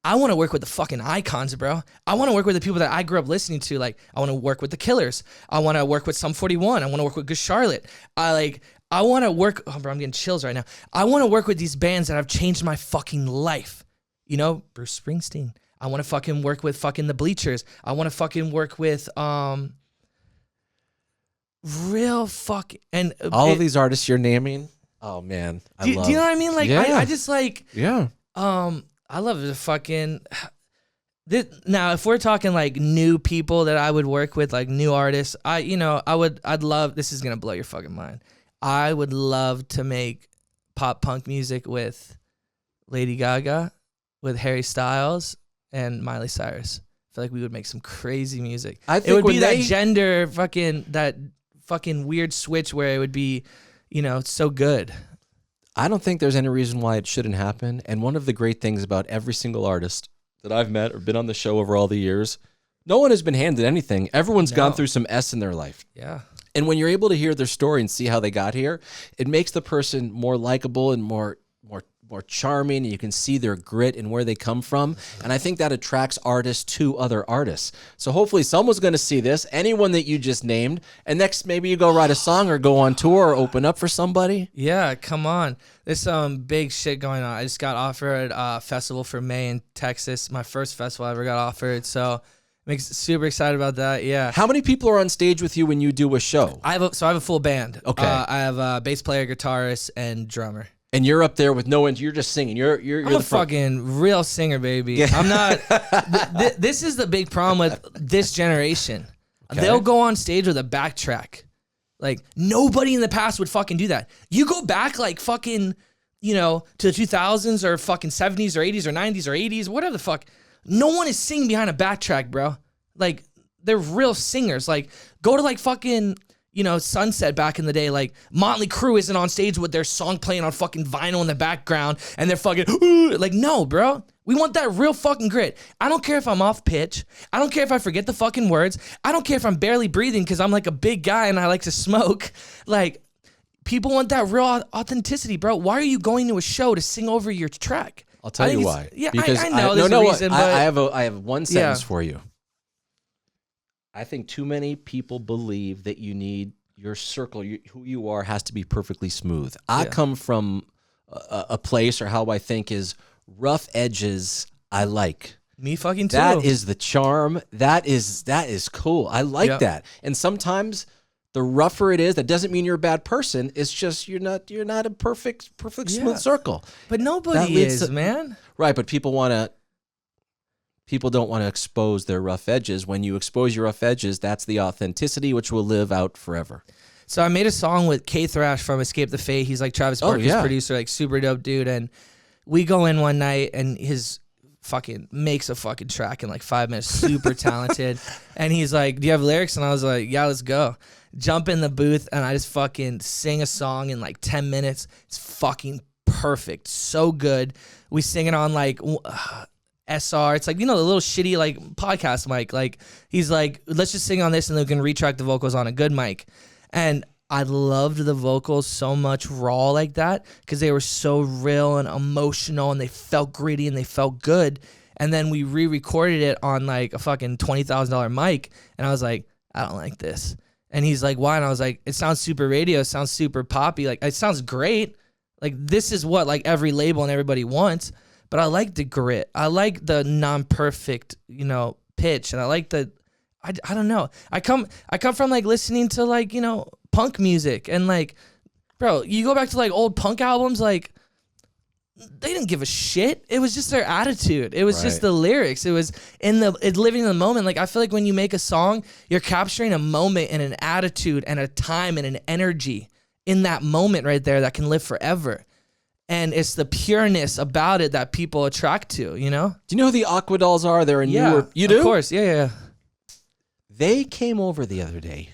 I want to work with the fucking icons, bro. I want to work with the people that I grew up listening to. Like, I want to work with the Killers. I want to work with Sum 41. I want to work with Good Charlotte. I want to work, oh, bro, I'm getting chills right now. I want to work with these bands that have changed my fucking life. You know, Bruce Springsteen. I want to fucking work with fucking the Bleachers. I want to fucking work with real fucking, and all of these artists you're naming. Oh man, do you know what I mean? Like, Yeah. I just like, I love the fucking. Now, if we're talking like new people that I would work with, like new artists, I'd love. This is gonna blow your fucking mind. I would love to make pop punk music with Lady Gaga, with Harry Styles, and Miley Cyrus. I feel like we would make some crazy music. I think it would when be they- that fucking weird switch where it would be, so good. I don't think there's any reason why it shouldn't happen. And one of the great things about every single artist that I've met or been on the show over all the years, no one has been handed anything. Everyone's gone through some S in their life. Yeah. And when you're able to hear their story and see how they got here, it makes the person more likable and more charming. And you can see their grit and where they come from. And I think that attracts artists to other artists. So hopefully someone's going to see this, anyone that you just named, and next maybe you go write a song or go on tour or open up for somebody. Yeah, come on. There's some big shit going on. I just got offered a festival for May in Texas, my first festival I ever got offered. So makes super excited about that. Yeah. How many people are on stage with you when you do a show? I have a full band. Okay. I have a bass player, guitarist, and drummer. And you're up there with no one. You're just singing. You're I'm the a fucking real singer, baby. I'm not. This is the big problem with this generation. Okay. They'll go on stage with a backtrack. Like, nobody in the past would fucking do that. You go back like fucking, to the 2000s or fucking 70s or 80s or 90s or 80s, whatever the fuck. No one is singing behind a backtrack, bro. Like, they're real singers. Like, go to like fucking, Sunset back in the day. Like, Motley Crue isn't on stage with their song playing on fucking vinyl in the background and they're fucking, like, no, bro. We want that real fucking grit. I don't care if I'm off pitch. I don't care if I forget the fucking words. I don't care if I'm barely breathing because I'm like a big guy and I like to smoke. Like, people want that real authenticity, bro. Why are you going to a show to sing over your track? I'll tell you why. Yeah, because I know there's a reason, but I have one sentence for you. I think too many people believe that you need your circle, who you are, has to be perfectly smooth. I come from a place, or how I think is rough edges. I like. Me fucking too. That is the charm. That is cool. I like that. And sometimes the rougher it is, that doesn't mean you're a bad person. It's just you're not a perfect smooth circle. But nobody is, man. Right, but people don't want to expose their rough edges. When you expose your rough edges, that's the authenticity which will live out forever. So I made a song with K Thrash from Escape the Fate. He's like Travis Barker's producer, like super dope dude. And we go in one night and his fucking makes a fucking track in like 5 minutes, super talented. And he's like, do you have lyrics? And I was like, yeah, let's go. Jump in the booth and I just fucking sing a song in like 10 minutes. It's fucking perfect. So good. We sing it on like SR. It's like, the little shitty like podcast mic. Like, he's like, let's just sing on this and then we can retract the vocals on a good mic. And I loved the vocals so much raw like that because they were so real and emotional and they felt gritty and they felt good. And then we re-recorded it on like a fucking $20,000 mic. And I was like, I don't like this. And he's like, why? And I was like, it sounds super radio. It sounds super poppy. Like, it sounds great. Like, this is what like every label and everybody wants. But I like the grit. I like the non-perfect, pitch. And I like the, I don't know. I come from like listening to like, punk music and like bro, you go back to like old punk albums, like they didn't give a shit. It was just their attitude. It was just the lyrics. It was it's living in the moment. Like I feel like when you make a song, you're capturing a moment and an attitude and a time and an energy in that moment right there that can live forever. And it's the pureness about it that people attract to, you know? Do you know who the Aqua Dolls are? They're a newer... You do? Of course, yeah. They came over the other day,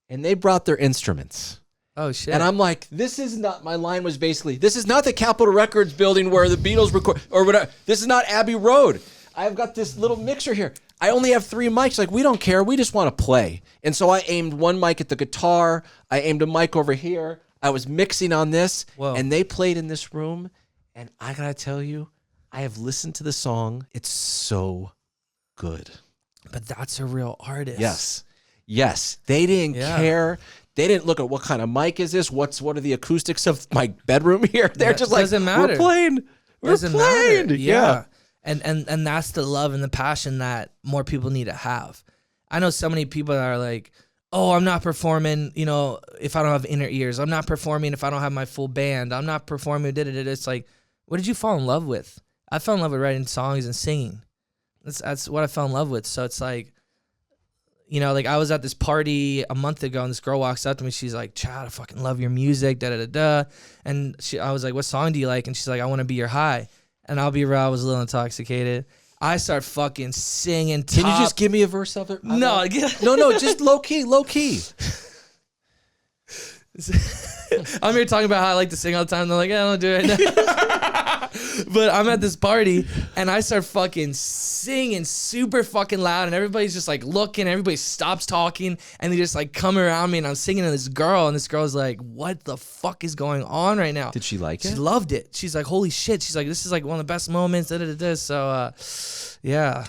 and they brought their instruments. Oh, shit. And I'm like, this is not... My line was basically, this is not the Capitol Records building where the Beatles record... Or whatever. This is not Abbey Road. I've got this little mixer here. I only have 3 mics. Like, we don't care. We just want to play. And so I aimed one mic at the guitar. I aimed a mic over here. I was mixing on this, and they played in this room, and I gotta tell you, I have listened to the song. It's so good. But that's a real artist. Yes. They didn't care. They didn't look at what kind of mic is this. What are the acoustics of my bedroom here? They're just like, doesn't matter. We're playing. We're playing. Matter. Yeah. And that's the love and the passion that more people need to have. I know so many people that are like, oh, I'm not performing, you know, if I don't have inner ears. I'm not performing if I don't have my full band. I'm not performing. It's like, what did you fall in love with? I fell in love with writing songs and singing. That's what I fell in love with. So it's like, you know, like I was at this party a month ago and this girl walks up to me. She's like, Chad, I fucking love your music, da-da-da-da. And I was like, what song do you like? And she's like, I Want to Be Your High. And I'll be real, I was a little intoxicated. I start fucking singing top. Can you just give me a verse of it? No. No, just low key. I'm here talking about how I like to sing all the time. They're like, yeah, I don't do it. But I'm at this party and I start fucking singing super fucking loud and everybody's just like looking, everybody stops talking and they just like come around me and I'm singing to this girl and this girl's like, what the fuck is going on right now? Did she like it? She loved it. She's like, holy shit. She's like, this is like one of the best moments. So, yeah.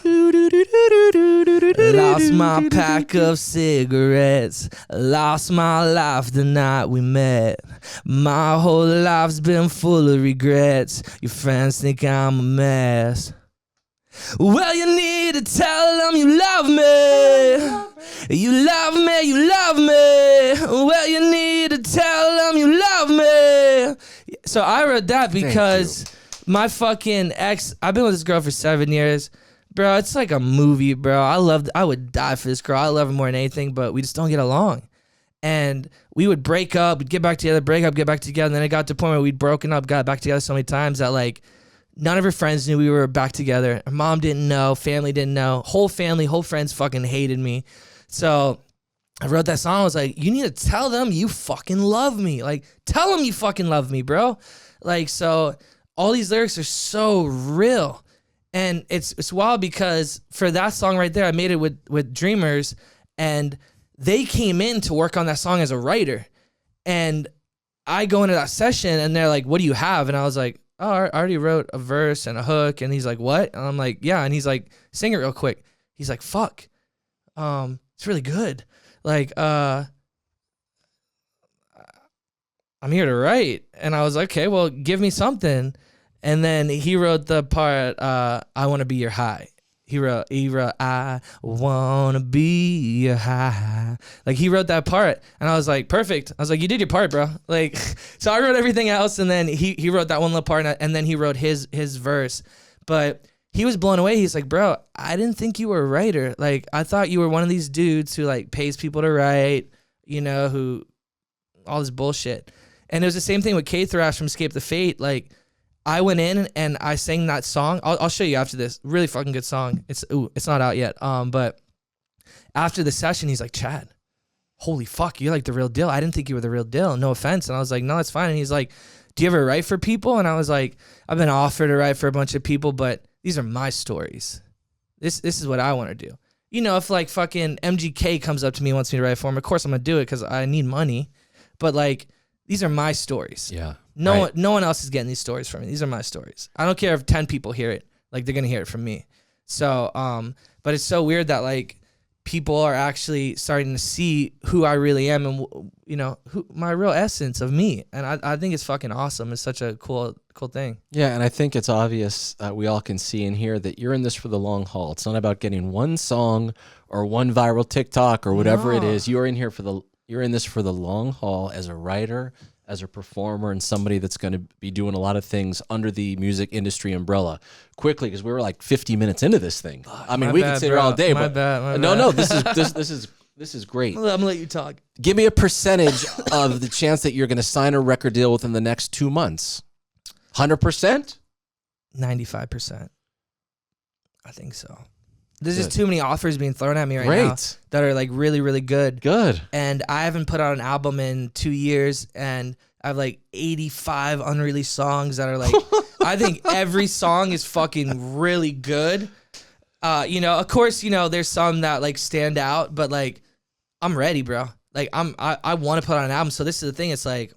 Lost my pack of cigarettes. Lost my life the night we met. My whole life's been full of regrets. Your friends think I'm a mess. Well, you need to tell them you love me. You love me, you love me. Well, you need to tell them you love me. So I wrote that because my fucking ex, I've been with this girl for 7 years. Bro, it's like a movie, bro. I would die for this girl. I love her more than anything, but we just don't get along. And we would break up, we'd get back together, break up, get back together. And then it got to the point where we'd broken up, got back together so many times that like none of her friends knew we were back together. Her mom didn't know, family didn't know. Whole family, whole friends fucking hated me. So I wrote that song. I was like, you need to tell them you fucking love me. Like, tell them you fucking love me, bro. Like, so all these lyrics are so real. And it's wild because for that song right there, I made it with Dreamers and they came in to work on that song as a writer. And I go into that session and they're like, what do you have? And I was like, oh, I already wrote a verse and a hook. And he's like, what? And I'm like, yeah. And he's like, sing it real quick. He's like, fuck. It's really good. Like, I'm here to write. And I was like, okay, well, give me something. And then he wrote the part, I Want to Be Your High. He wrote, I want to be your high. Like, he wrote that part. And I was like, perfect. I was like, you did your part, bro. Like, so I wrote everything else. And then he wrote that one little part. And then he wrote his verse. But he was blown away. He's like, bro, I didn't think you were a writer. Like, I thought you were one of these dudes who, like, pays people to write, you know, who, all this bullshit. And it was the same thing with K-Thrash from Escape the Fate. Like, I went in and I sang that song. I'll show you after this. Really fucking good song. It's not out yet. But after the session, he's like, Chad, holy fuck, you're like the real deal. I didn't think you were the real deal. No offense. And I was like, no, it's fine. And he's like, do you ever write for people? And I was like, I've been offered to write for a bunch of people, but these are my stories. This is what I want to do. You know, if like fucking MGK comes up to me and wants me to write for him, of course I'm gonna do it because I need money. But like, these are my stories. Yeah. No one else is getting these stories from me. These are my stories. I don't care if 10 people hear it. Like, they're going to hear it from me. So, but it's so weird that, like, people are actually starting to see who I really am and, you know, my real essence of me. And I think it's fucking awesome. It's such a cool thing. Yeah, and I think it's obvious we all can see and hear that you're in this for the long haul. It's not about getting one song or one viral TikTok or whatever it is. You're in here for the You're in this for the long haul as a writer, as a performer, and somebody that's going to be doing a lot of things under the music industry umbrella. Quickly, because we were like 50 minutes into this thing. I mean, we could sit here all day, but no, this is great. I'm gonna let you talk. Give me a percentage of the chance that you're going to sign a record deal within the next 2 months. 100%? 95%. I think so. There's just too many offers being thrown at me right now that are like really, really good. Good. And I haven't put out an album in 2 years, and I have like 85 unreleased songs that are like, I think every song is fucking really good. You know, of course, you know, there's some that like stand out, but like, I'm ready, bro. Like I want to put out an album. So this is the thing. It's like,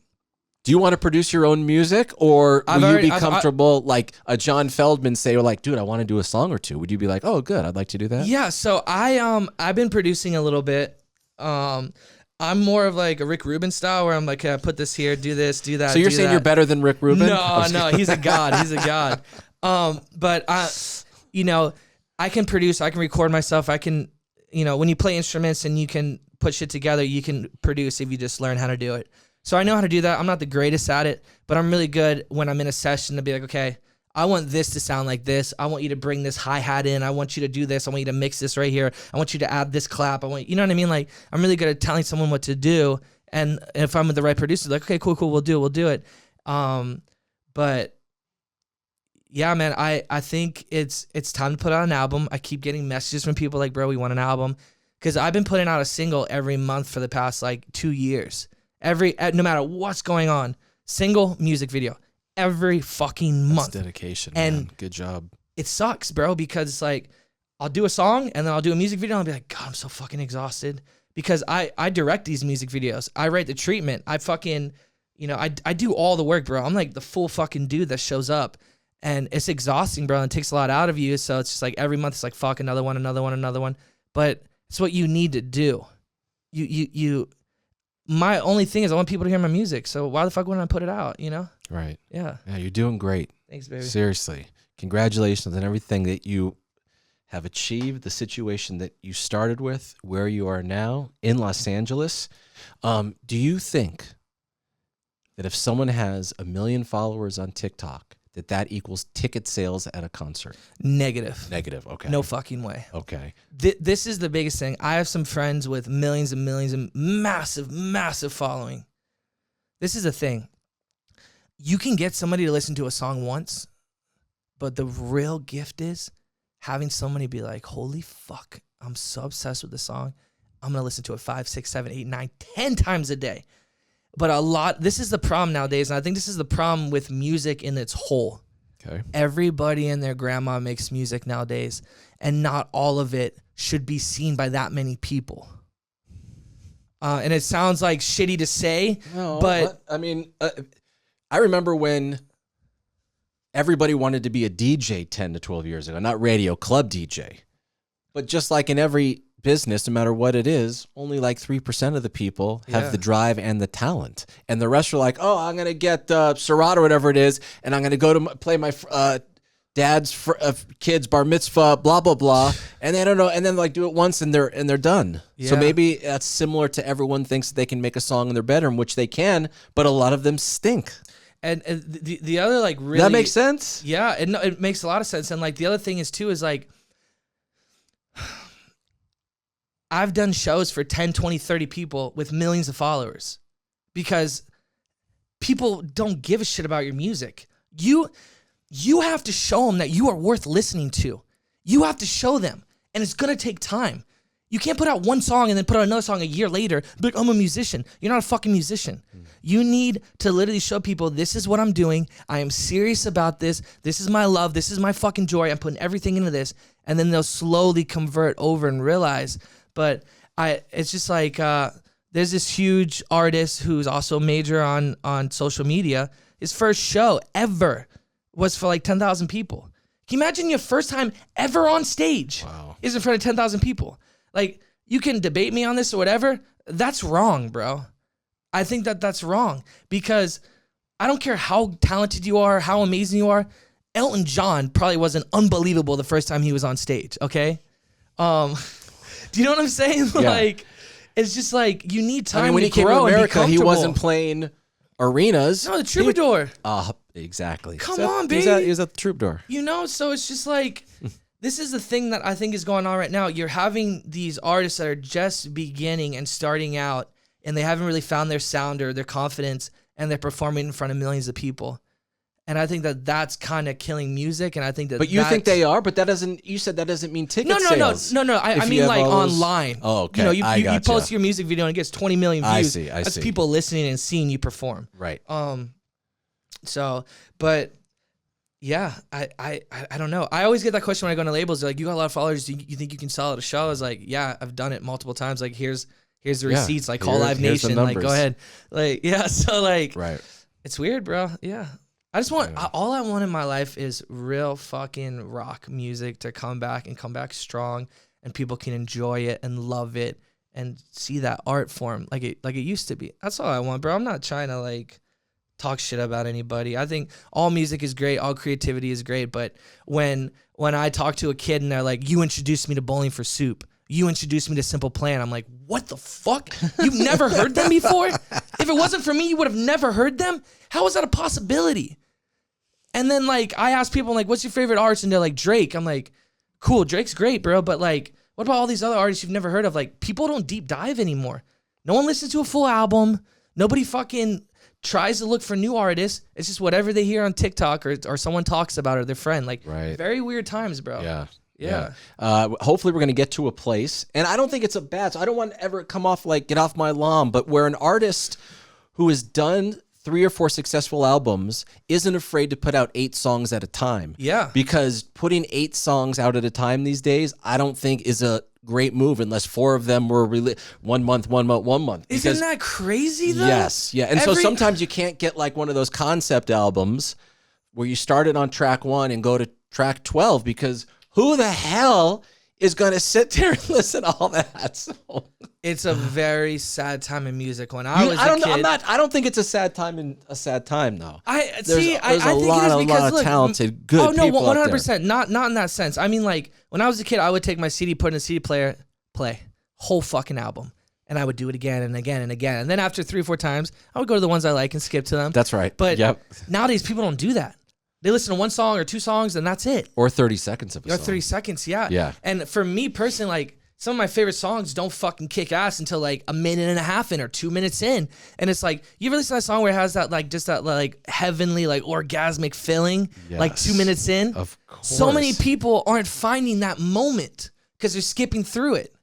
do you want to produce your own music, or will you be comfortable like a John Feldman say, or like, dude, I want to do a song or two? Would you be like, oh, good, I'd like to do that? Yeah. So I've been producing a little bit. I'm more of like a Rick Rubin style, where I'm like, okay, I put this here, do this, do that. So you're saying you're better than Rick Rubin? No, he's a god. He's a god. But you know, I can produce, I can record myself. I can, you know, when you play instruments and you can put shit together, you can produce if you just learn how to do it. So I know how to do that. I'm not the greatest at it, but I'm really good when I'm in a session to be like, okay, I want this to sound like this. I want you to bring this hi-hat in. I want you to do this. I want you to mix this right here. I want you to add this clap. You know what I mean? Like, I'm really good at telling someone what to do. And if I'm with the right producer, like, okay, cool, we'll do it. But yeah, man, I think it's time to put out an album. I keep getting messages from people like, bro, we want an album. Because I've been putting out a single every month for the past like 2 years. No matter what's going on, single, music video, every fucking month. That's dedication, and man. Good job. It sucks, bro, because it's like, I'll do a song and then I'll do a music video and I'll be like, God, I'm so fucking exhausted. Because I direct these music videos. I write the treatment. I fucking, you know, I do all the work, bro. I'm like the full fucking dude that shows up. And it's exhausting, bro, and it takes a lot out of you. So it's just like every month it's like, fuck, another one. But it's what you need to do. My only thing is I want people to hear my music. So why the fuck wouldn't I put it out, you know? Right. Yeah. Yeah, you're doing great. Thanks, baby. Seriously. Congratulations on everything that you have achieved, the situation that you started with, where you are now in Los Angeles. Do you think that if someone has 1 million followers on TikTok, that equals ticket sales at a concert? Negative. Okay. No fucking way. Okay. This is the biggest thing. I have some friends with millions and millions and massive following. This is the thing. You can get somebody to listen to a song once, but the real gift is having somebody be like, holy fuck, I'm so obsessed with this song. I'm going to listen to it 5, 6, 7, 8, 9, 10 times a day. But this is the problem nowadays, and I think this is the problem with music in its whole. Okay. Everybody and their grandma makes music nowadays, and not all of it should be seen by that many people. And it sounds like shitty to say, but I mean, I remember when everybody wanted to be a DJ 10 to 12 years ago, not radio, club DJ. But just like in every business, no matter what it is, only like 3% of the people have the drive and the talent. And the rest are like, oh, I'm going to get Serato or whatever it is, and I'm going to go to play my dad's kid's bar mitzvah, blah, blah, blah. And they don't know. And then like do it once and they're done. Yeah. So maybe that's similar to everyone thinks that they can make a song in their bedroom, which they can, but a lot of them stink. And the other like really... That makes sense? Yeah, it makes a lot of sense. And like the other thing is too is like, I've done shows for 10, 20, 30 people with millions of followers because people don't give a shit about your music. You have to show them that you are worth listening to. You have to show them, and it's going to take time. You can't put out one song and then put out another song a year later, but I'm a musician. You're not a fucking musician. You need to literally show people, this is what I'm doing. I am serious about this. This is my love. This is my fucking joy. I'm putting everything into this. And then they'll slowly convert over and realize... But it's just like there's this huge artist who's also major on social media. His first show ever was for like 10,000 people. Can you imagine your first time ever on stage is in front of 10,000 people? Like, you can debate me on this or whatever. That's wrong, bro. I think that's wrong because I don't care how talented you are, how amazing you are. Elton John probably wasn't unbelievable the first time he was on stage, okay? Do you know what I'm saying? Yeah. Like, it's just like you need time when to he came grow to and be America, he wasn't comfortable. playing arenas. No, the Troubadour. Exactly. Come on, He baby. was at the Troubadour. You know, so it's just like, this is the thing that I think is going on right now. You're having these artists that are just beginning and starting out, and they haven't really found their sound or their confidence, and they're performing in front of millions of people. And I think that that's kind of killing music, and I think that. But you think they are? But that doesn't. You said that doesn't mean ticket sales. No. I If mean you have like all those- online. Oh, okay. You know, you post your music video and it gets 20 million I views. see. That's people listening and seeing you perform. Right. So, but yeah, I don't know. I always get that question when I go into labels. They're like, you got a lot of followers. Do you think you can sell at a show? I was like, yeah, I've done it multiple times. Like, here's the receipts. Like, call Live here's the Nation. Like, go numbers. ahead. Like, yeah. So like, Right. it's weird, bro. Yeah. I just want, all I want in my life is real fucking rock music to come back strong, and people can enjoy it and love it and see that art form like it used to be. That's all I want, bro. I'm not trying to like talk shit about anybody. I think all music is great, all creativity is great, but when I talk to a kid and they're like, you introduced me to Bowling for Soup, you introduced me to Simple Plan, I'm like, what the fuck? You've never heard them before? If it wasn't for me, you would have never heard them? How is that a possibility? And then like I ask people like, what's your favorite artist? And they're like, Drake. I'm like, cool, Drake's great, bro, but like, what about all these other artists you've never heard of? Like, people don't deep dive anymore. No one listens to a full album. Nobody fucking tries to look for new artists. It's just whatever they hear on TikTok or someone talks about or their friend. Like, very weird times, bro. Yeah. Hopefully we're going to get to a place, and I don't think it's a bad, so I don't want to ever come off like get off my lawn, but where an artist who has done 3 or 4 successful albums isn't afraid to put out 8 songs at a time. Yeah. Because putting 8 songs out at a time these days, I don't think is a great move unless 4 of them were 1 month. Isn't that crazy though? Yes. Yeah. And so sometimes you can't get like one of those concept albums where you started on track 1 and go to track 12, because who the hell is going to sit there and listen to all that? So. It's a very sad time in music. When I was a kid, I don't think it's a sad time though. There's a lot of talented, good people 100%. Not in that sense. I mean, like when I was a kid, I would take my CD, put in a CD player, play whole fucking album, and I would do it again and again and again. And then after 3 or 4 times, I would go to the ones I like and skip to them. That's right. But nowadays, people don't do that. They listen to 1 song or 2 songs, and that's it. Or 30 seconds of a song. Or 30 seconds, yeah. Yeah. And for me personally, like, some of my favorite songs don't fucking kick ass until like a minute and a half in or 2 minutes in. And it's like, you ever listen to that song where it has that like just that like heavenly, like orgasmic feeling, like 2 minutes in? Of course. So many people aren't finding that moment because they're skipping through it.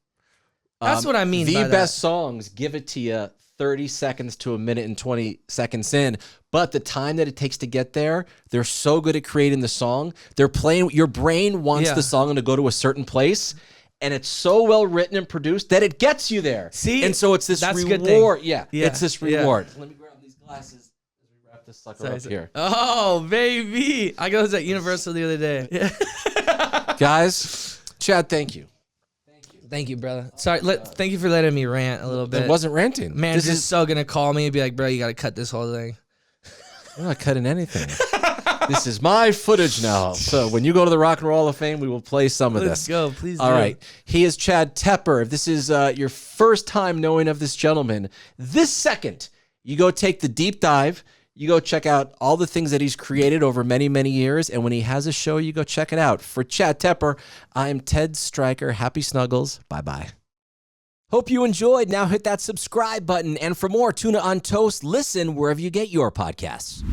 That's what I mean by that. The best songs give it to you 30 seconds to a minute and 20 seconds in, but the time that it takes to get there, they're so good at creating the song. They're playing, your brain wants the song to go to a certain place, and it's so well written and produced that it gets you there. See? And so it's this That's a good reward. thing. Yeah, it's this reward. Let me grab these glasses as we wrap this sucker up here. Oh, baby. I got those at Universal the other day. Yeah. Guys, Chad, thank you. Thank you, brother. Sorry, thank you for letting me rant a little bit. It wasn't ranting. Man, this is so gonna call me and be like, bro, you gotta cut this whole thing. I'm not cutting anything. This is my footage now. So when you go to the Rock and Roll Hall of Fame, we will play some of this. Let's go, please. All right. He is Chad Tepper. If this is your first time knowing of this gentleman, this second, you go take the deep dive. You go check out all the things that he's created over many, many years. And when he has a show, you go check it out. For Chad Tepper, I'm Ted Stryker. Happy snuggles. Bye-bye. Hope you enjoyed. Now hit that subscribe button. And for more Tuna on Toast, listen wherever you get your podcasts.